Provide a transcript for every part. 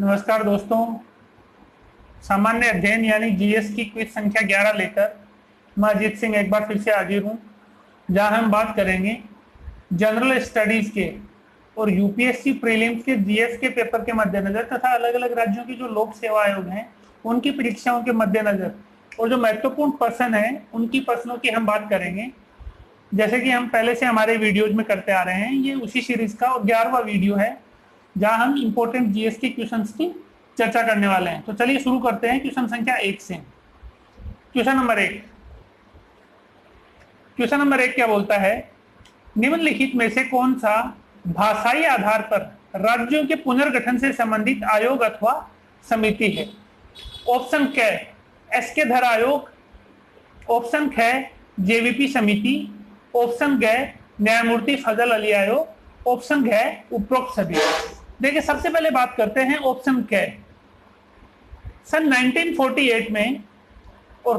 नमस्कार दोस्तों। सामान्य अध्ययन यानी जीएस की क्विज संख्या 11 लेकर मैं अजीत सिंह एक बार फिर से हाजिर हूँ, जहां हम बात करेंगे जनरल स्टडीज के और यूपीएससी प्रीलिम्स के जीएस के पेपर के मद्देनजर तथा अलग अलग राज्यों की जो लोक सेवा आयोग हैं उनकी परीक्षाओं के मद्देनजर और जो महत्वपूर्ण प्रश्न है उनकी प्रश्नों की हम बात करेंगे। जैसे कि हम पहले से हमारे वीडियोज में करते आ रहे हैं, ये उसी सीरीज का और 11वां वीडियो है जहां हम इंपॉर्टेंट जीएस के क्वेश्चंस की चर्चा करने वाले हैं। तो चलिए शुरू करते हैं क्वेश्चन संख्या 1 से। क्वेश्चन नंबर 1 क्या बोलता है, निम्नलिखित में से कौन सा भाषाई आधार पर राज्यों के पुनर्गठन से संबंधित आयोग अथवा समिति है? ऑप्शन क एस के धर आयोग, ऑप्शन ख जेवीपी समिति, ऑप्शन ग न्यायमूर्ति फजल अली आयोग, ऑप्शन घ उपरोक्त सभी। देखिए सबसे पहले बात करते हैं ऑप्शन क। सन 1948 में और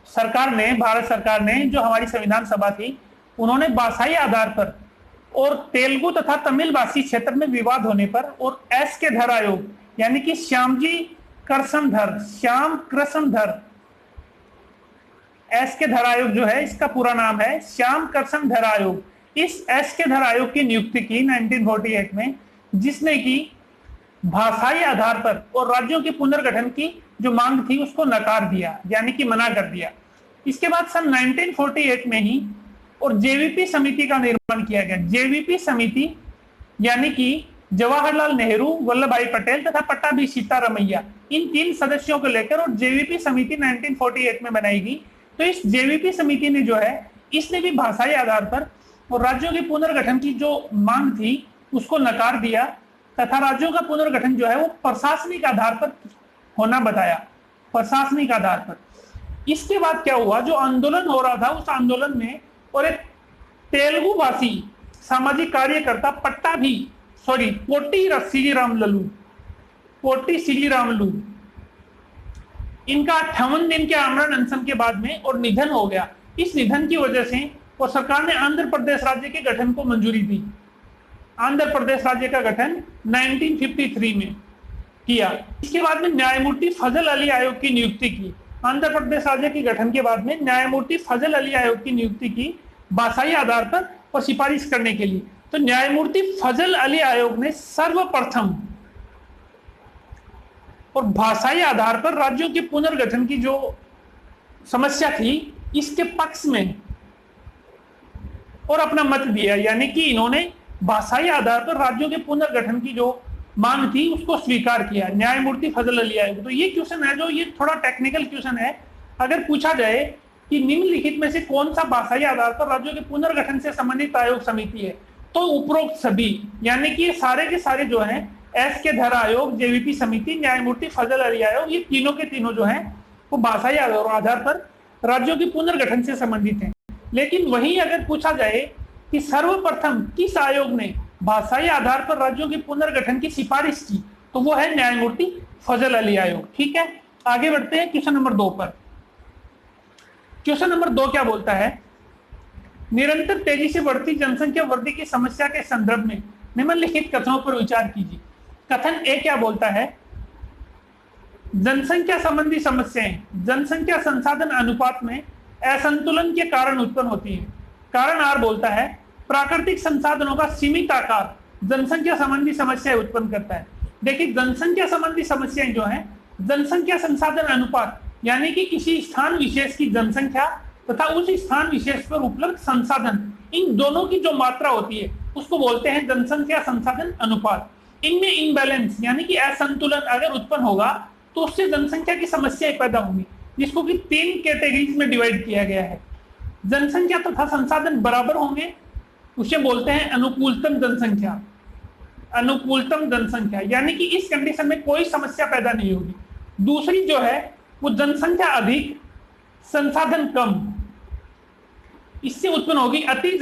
भारत सरकार ने जो हमारी संविधान सभा थी, उन्होंने भाषाई आधार पर और तेलुगु तथा तमिल भाषी क्षेत्र में विवाद होने पर और एस के धर आयोग यानी कि श्याम कृष्णधर एस के धर आयोग जो है, इसका पूरा नाम है श्याम कृष्णधर आयोग। इस एस के धर आयोग की नियुक्ति की 1948 में, जिसने की भाषाई आधार पर और राज्यों के पुनर्गठन की जो मांग थी उसको नकार दिया, यानी कि मना कर दिया। इसके बाद सन 1948 में ही और जेवीपी समिति का निर्माण किया गया। जेवीपी समिति यानी कि जवाहरलाल नेहरू, वल्लभ भाई पटेल तथा पट्टाभी सीतारमैया, इन 3 सदस्यों को लेकर और जेवीपी समिति 1948 में बनाई गई। तो इस जेवीपी समिति ने जो है, इसने भी भाषाई आधार पर और राज्यों के पुनर्गठन की जो मांग थी उसको नकार दिया तथा राज्यों का पुनर्गठन जो है वो प्रशासनिक आधार पर होना बताया, प्रशासनिक आधार पर। इसके बाद क्या हुआ, जो आंदोलन हो रहा था उस आंदोलन में और एक तेलुगु भाषी सामाजिक कार्यकर्ता पोट्टी श्रीरामुलु, इनका 58 दिन के आमरण अनशन के बाद में और निधन हो गया। इस निधन की वजह से और सरकार ने आंध्र प्रदेश राज्य के गठन को मंजूरी दी। आंध्र प्रदेश राज्य का गठन 1953 में किया। इसके बाद में न्यायमूर्ति फजल अली आयोग की नियुक्ति की। आंध्र प्रदेश राज्य के गठन के बाद में न्यायमूर्ति फजल अली आयोग की नियुक्ति की भाषाई आधार पर और सिफारिश करने के लिए। तो न्यायमूर्ति फजल अली आयोग ने सर्वप्रथम और भाषाई आधार पर राज्यों के पुनर्गठन की जो समस्या थी इसके पक्ष में और अपना मत दिया, यानी कि इन्होंने भाषाई आधार पर राज्यों के पुनर्गठन की जो मांग थी उसको स्वीकार किया, न्यायमूर्ति फजल अली आयोग। तो ये क्वेश्चन है जो ये थोड़ा टेक्निकल क्वेश्चन है। अगर पूछा जाए कि निम्नलिखित में से कौन सा भाषाई आधार पर राज्यों के पुनर्गठन से संबंधित आयोग समिति है, तो उपरोक्त सभी, यानी कि ये सारे के सारे जो है एस के धर आयोग, जेवीपी समिति, न्यायमूर्ति फजल अली आयोग, ये तीनों के तीनों जो है वो भाषाई आधार पर राज्यों के पुनर्गठन से संबंधित हैं। लेकिन वहीं अगर पूछा जाए कि सर्वप्रथम किस आयोग ने भाषाई आधार पर राज्यों के पुनर्गठन की सिफारिश की, तो वो है न्यायमूर्ति फजल अली आयोग। ठीक है, आगे बढ़ते हैं क्वेश्चन नंबर 2 पर। क्वेश्चन नंबर 2 क्या बोलता है, निरंतर तेजी से बढ़ती जनसंख्या वृद्धि की समस्या के संदर्भ में निम्नलिखित कथनों पर विचार कीजिए। कथन ए क्या बोलता है, जनसंख्या संबंधी समस्याएं जनसंख्या संसाधन अनुपात में असंतुलन के कारण उत्पन्न होती है। कारण आर बोलता है, प्राकृतिक संसाधनों का सीमित आकार जनसंख्या संबंधी समस्याएं उत्पन्न करता है। देखिए जनसंख्या संबंधी समस्याएं जो है, जनसंख्या संसाधन अनुपात यानी कि किसी स्थान विशेष की जनसंख्या तथा उस स्थान विशेष पर उपलब्ध संसाधन, इन दोनों की जो मात्रा होती है उसको बोलते हैं जनसंख्या संसाधन अनुपात। इनमें इनबैलेंस यानी कि असंतुलन अगर उत्पन्न होगा तो उससे जनसंख्या की समस्याएं पैदा होंगी, जिसको कि 3 कैटेगरीज में डिवाइड किया गया है। जनसंख्या तथा संसाधन बराबर होंगे, उसे बोलते हैं अनुकूलतम जनसंख्या। अनुकूलतम जनसंख्या यानी कि इस कंडीशन में कोई समस्या पैदा नहीं होगी। दूसरी जो है वो जनसंख्या अधिक संसाधन कम, इससे उत्पन्न होगी अति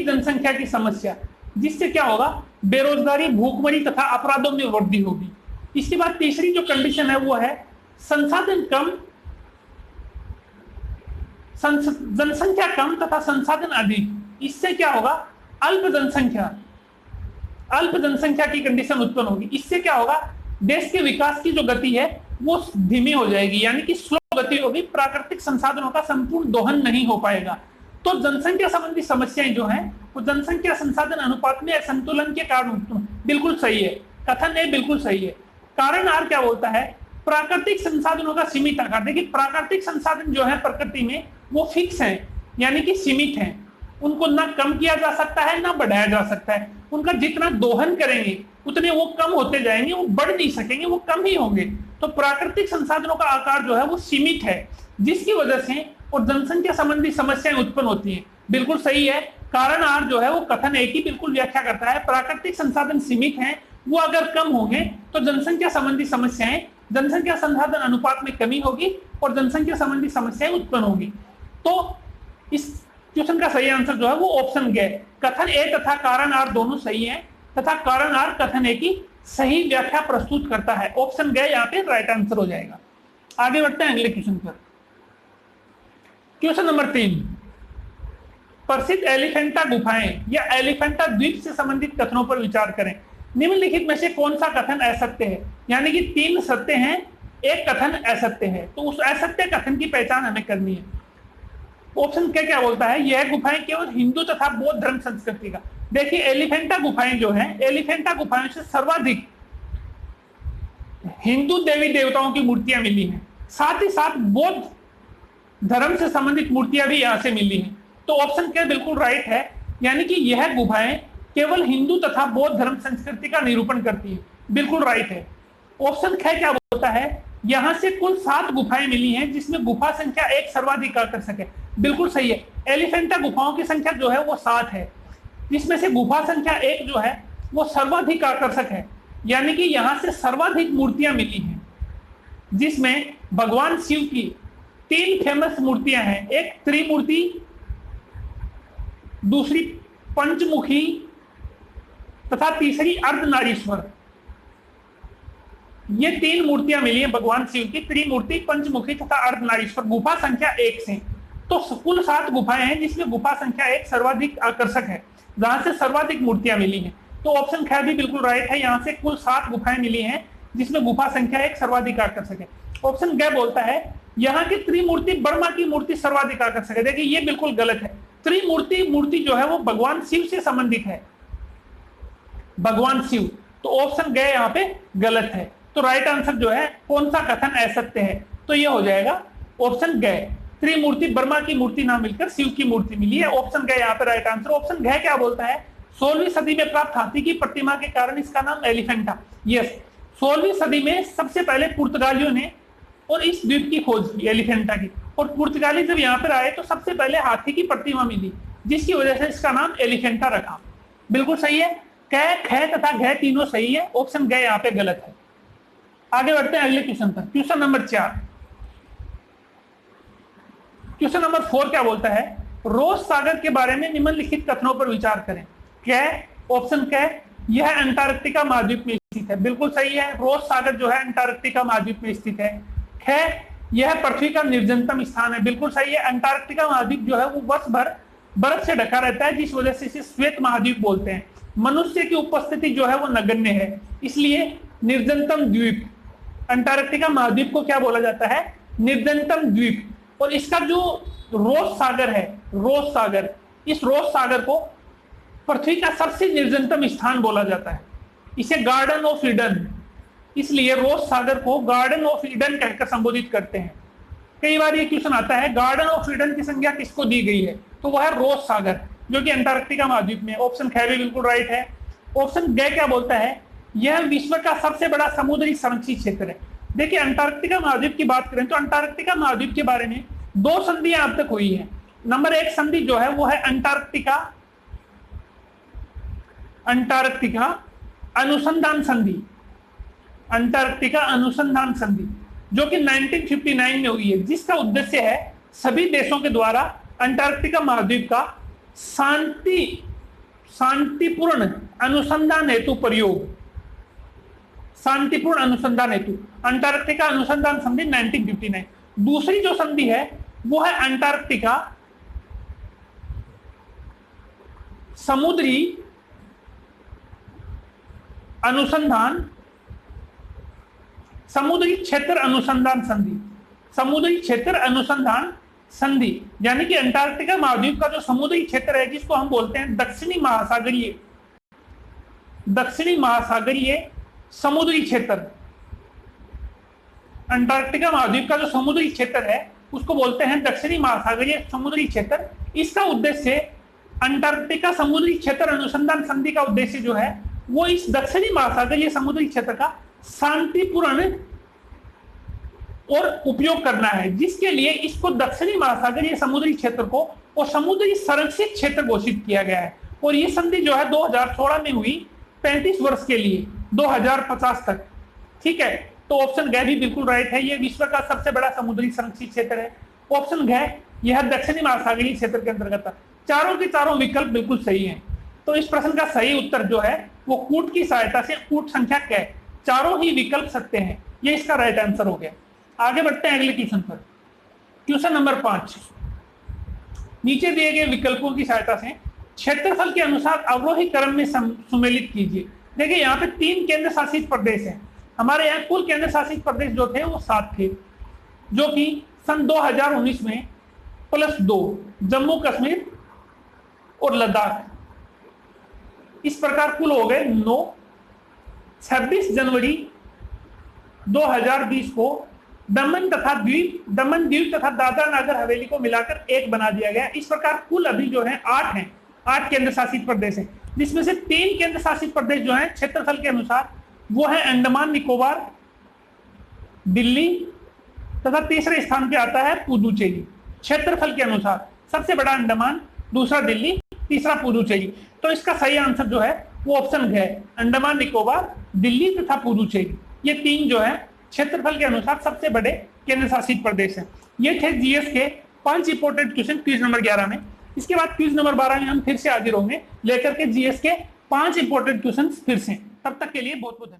जनसंख्या की समस्या, जिससे क्या होगा, बेरोजगारी, भूखमरी तथा अपराधों में वृद्धि होगी। इसके बाद तीसरी जो कंडीशन है वो है संसाधन कम, जनसंख्या कम तथा संसाधन अधिक, इससे क्या होगा, अल्प जनसंख्या अल्प जनसंख्या की कंडीशन उत्पन्न होगी। इससे क्या होगा, देश के विकास की जो गति है वो धीमी हो जाएगी, यानी कि स्लो गति होगी, प्राकृतिक संसाधनों का संपूर्ण दोहन नहीं हो पाएगा। तो जनसंख्या संबंधी समस्याएं जो हैं वो जनसंख्या संसाधन अनुपात में असंतुलन के कारण उत्पन्न, बिल्कुल सही है, कथन ए बिल्कुल सही है। कारण आर क्या बोलता है, प्राकृतिक संसाधनों का सीमित आकार। देखिए प्राकृतिक संसाधन जो है प्रकृति में वो फिक्स है, यानी कि सीमित है, उनको ना कम किया जा सकता है ना बढ़ाया जा सकता है। उनका जितना दोहन करेंगे उतने वो कम होते जाएंगे, वो बढ़ नहीं सकेंगे, वो कम ही होंगे। तो प्राकृतिक संसाधनों का आकार जो है वो सीमित है, जिसकी वजह से और जनसंख्या संबंधी समस्याएं उत्पन्न होती हैं। बिल्कुल सही है, कारण आर जो है वो कथन एक ही बिल्कुल व्याख्या करता है। प्राकृतिक संसाधन सीमित हैं, वो अगर कम होंगे तो जनसंख्या संबंधी समस्याएं, जनसंख्या संसाधन अनुपात में कमी होगी और जनसंख्या संबंधी समस्याएं उत्पन्न होगी। तो इस क्वेश्चन का सही आंसर जो है वो ऑप्शन गे, कथन ए तथा कारण आर दोनों सही हैं तथा कारण आर कथन ए की सही व्याख्या प्रस्तुत करता है। ऑप्शन गे यहाँ पे राइट आंसर हो जाएगा। आगे बढ़ते हैं अगले क्वेश्चन पर। क्वेश्चन नंबर 3, प्रसिद्ध एलिफेंटा गुफाएं या एलिफेंटा द्वीप से संबंधित कथनों पर विचार करें। निम्नलिखित में से कौन सा कथन असत्य है, यानी कि 3 सत्य हैं, एक कथन असत्य है, तो उस असत्य कथन की पहचान हमें करनी है। ऑप्शन क्या बोलता है, यह गुफाएं केवल हिंदू तथा बौद्ध धर्म संस्कृति का। देखिए एलिफेंटा गुफाएं जो है, एलिफेंटा गुफाएं से सर्वाधिक हिंदू देवी देवताओं की मूर्तियां मिली हैं, साथ ही साथ बौद्ध धर्म से संबंधित मूर्तियां भी यहां से मिली हैं। तो ऑप्शन क्या बिल्कुल राइट है, यानी कि यह गुफाएं केवल हिंदू तथा बौद्ध धर्म संस्कृति का निरूपण करती है, बिल्कुल राइट है। ऑप्शन क्या बोलता है, यहां से कुल 7 गुफाएं मिली हैं जिसमें गुफा संख्या 1 सर्वाधिक आकर्षक है, बिल्कुल सही है। एलिफेंटा गुफाओं की संख्या जो है वो 7 है, जिसमें से गुफा संख्या 1 जो है वो सर्वाधिक आकर्षक है, यानी कि यहां से सर्वाधिक मूर्तियां मिली हैं, जिसमें भगवान शिव की 3 फेमस मूर्तियां हैं, एक त्रिमूर्ति, दूसरी पंचमुखी तथा तीसरी अर्धनारीश्वर। ये 3 मूर्तियां मिली हैं भगवान शिव की, त्रिमूर्ति, पंचमुखी तथा अर्धनारीश्वर, गुफा संख्या 1 से। तो कुल 7 गुफाएं हैं जिसमें गुफा संख्या 1 सर्वाधिक आकर्षक है, जहां से सर्वाधिक मूर्तियां मिली हैं। तो ऑप्शन ख भी बिल्कुल राइट है, यहां से कुल 7 गुफाएं मिली हैं जिसमें गुफा संख्या 1 सर्वाधिक आकर्षक है। ऑप्शन ग बोलता है यहाँ की त्रिमूर्ति ब्रह्मा की मूर्ति सर्वाधिक आकर्षक है। देखिए ये बिल्कुल गलत है, त्रिमूर्ति मूर्ति जो है वो भगवान शिव से संबंधित है, भगवान शिव। तो ऑप्शन ग यहाँ पे गलत है। तो राइट आंसर जो है कौन सा कथन असत्य है, तो ये हो जाएगा ऑप्शन ग, त्रिमूर्ति ब्रह्मा की मूर्ति ना मिलकर शिव की मूर्ति मिली है। ऑप्शन ग यहाँ पे राइट आंसर। ऑप्शन घ क्या बोलता है, 16वीं सदी में प्राप्त हाथी की प्रतिमा के कारण इसका नाम एलिफेंटा। यस, 16वीं सदी में सबसे पहले पुर्तगालियों ने और इस द्वीप की खोज की एलिफेंटा की, और पुर्तगाली जब यहाँ पर आए तो सबसे पहले हाथी की प्रतिमा मिली, जिसकी वजह से इसका नाम एलिफेंटा रखा। बिल्कुल सही है, क, ख तथा घ तीनों सही है, ऑप्शन ग यहाँ पे गलत है। आगे बढ़ते हैं अगले क्वेश्चन पर। क्वेश्चन नंबर 4, क्वेश्चन नंबर 4 क्या बोलता है, रोज सागर के बारे में निम्नलिखित कथनों पर विचार करें। क्या ऑप्शन क्या, यह अंटार्कटिका महाद्वीप में स्थित है, बिल्कुल सही है, रोज सागर जो है अंटार्कटिका महाद्वीप में स्थित है। ख, यह पृथ्वी का निर्जनतम स्थान है, बिल्कुल सही है, अंटार्कटिका महाद्वीप जो है वो वर्ष भर बर्फ से ढका रहता है, जिस वजह से इसे श्वेत महाद्वीप बोलते हैं। मनुष्य की उपस्थिति जो है वो नगण्य है, इसलिए निर्जनतम द्वीप, अंटार्कटिका महाद्वीप को क्या बोला जाता है, निर्जनतम द्वीप। और इसका जो रोज सागर है, रोज सागर, इस रोज सागर को पृथ्वी का सबसे निर्जनतम स्थान बोला जाता है, इसे गार्डन ऑफ ईडन, इसलिए रोज सागर को गार्डन ऑफ ईडन कहकर संबोधित करते हैं। कई बार ये क्वेश्चन आता है गार्डन ऑफ ईडन की संज्ञा किसको दी गई है, तो वह है रोज सागर जो कि अंटार्कटिका महाद्वीप में। ऑप्शन ख भी बिल्कुल राइट है। ऑप्शन ग क्या बोलता है, यह विश्व का सबसे बड़ा समुद्री संरक्षित क्षेत्र है। देखिए अंटार्कटिका महाद्वीप की बात करें तो अंटार्कटिका महाद्वीप के बारे में 2 संधियां अब तक हुई है। नंबर 1 संधि जो है वो है अंटार्कटिका अनुसंधान संधि, अंटार्कटिका अनुसंधान संधि जो कि 1959 में हुई है, जिसका उद्देश्य है सभी देशों के द्वारा अंटार्कटिका महाद्वीप का शांतिपूर्ण अनुसंधान हेतु प्रयोग, शांतिपूर्ण अनुसंधान हेतु, अंटार्कटिका अनुसंधान संधि 1959। दूसरी जो संधि है वो है अंटार्कटिका समुद्री अनुसंधान समुद्री क्षेत्र अनुसंधान संधि, समुद्री क्षेत्र अनुसंधान संधि, यानी कि अंटार्कटिका महाद्वीप का जो समुद्री क्षेत्र है जिसको हम बोलते हैं दक्षिणी महासागरीय समुद्री क्षेत्र, अंटार्कटिका महाद्वीप का जो समुद्री क्षेत्र है उसको बोलते हैं दक्षिणी महासागरीय समुद्री क्षेत्र। इसका उद्देश्य अंटार्कटिका समुद्री क्षेत्र अनुसंधान संधि का उद्देश्य जो है वो इस दक्षिणी महासागरीय समुद्री क्षेत्र का शांतिपूर्ण और उपयोग करना है, जिसके लिए इसको दक्षिणी महासागरीय समुद्री क्षेत्र को और समुद्री संरक्षित क्षेत्र घोषित किया गया है। और ये संधि जो है 2016 में हुई 35 वर्ष के लिए 2050 तक। ठीक है, तो ऑप्शन घ भी बिल्कुल राइट है, ये विश्व का सबसे बड़ा समुद्री संरक्षित क्षेत्र है। ऑप्शन घ यह दक्षिणी महासागरीय क्षेत्र के अंतर्गत है। चारों के चारों विकल्प बिल्कुल सही हैं। तो इस प्रश्न का सही उत्तर जो है वो कूट की सहायता से, कूट संख्या क, चारों ही विकल्प सत्य हैं, ये इसका राइट आंसर हो गया। आगे बढ़ते हैं अगले क्वेश्चन पर। क्वेश्चन नंबर 5, नीचे दिए गए विकल्पों की सहायता से क्षेत्रफल के अनुसार अवरोही क्रम में सुमेलित कीजिए। देखिए यहाँ पे 3 केंद्र शासित प्रदेश हैं। हमारे यहाँ कुल केंद्र शासित प्रदेश जो थे वो 7 थे, जो कि सन 2019 में +2 जम्मू कश्मीर और लद्दाख, इस प्रकार कुल हो गए 9। 26 जनवरी 2020 को दमन द्वीप तथा दादरा नगर हवेली को मिलाकर 1 बना दिया गया। इस प्रकार कुल अभी जो है 8 हैं, 8 केंद्र शासित प्रदेश हैं, जिसमें से 3 केंद्र शासित प्रदेश जो हैं क्षेत्रफल के अनुसार वो है अंडमान निकोबार, दिल्ली तथा तीसरे स्थान पे आता है पुदुचेरी। क्षेत्रफल के अनुसार सबसे बड़ा अंडमान, दूसरा दिल्ली, तीसरा पुदुचेरी। तो इसका सही आंसर जो है वो ऑप्शन है अंडमान निकोबार, दिल्ली तथा पुदुचेरी। ये 3 जो है क्षेत्रफल के अनुसार सबसे बड़े केंद्र शासित प्रदेश हैं। ये थे जीएस के 5 इंपोर्टेंट क्वेश्चन क्विज नंबर 11 में। इसके बाद क्विज नंबर 12 में हम फिर से हाजिर होंगे लेकर के जीएस के 5 इंपोर्टेंट क्वेश्चन फिर से। तब तक के लिए बहुत बहुत धन्यवाद।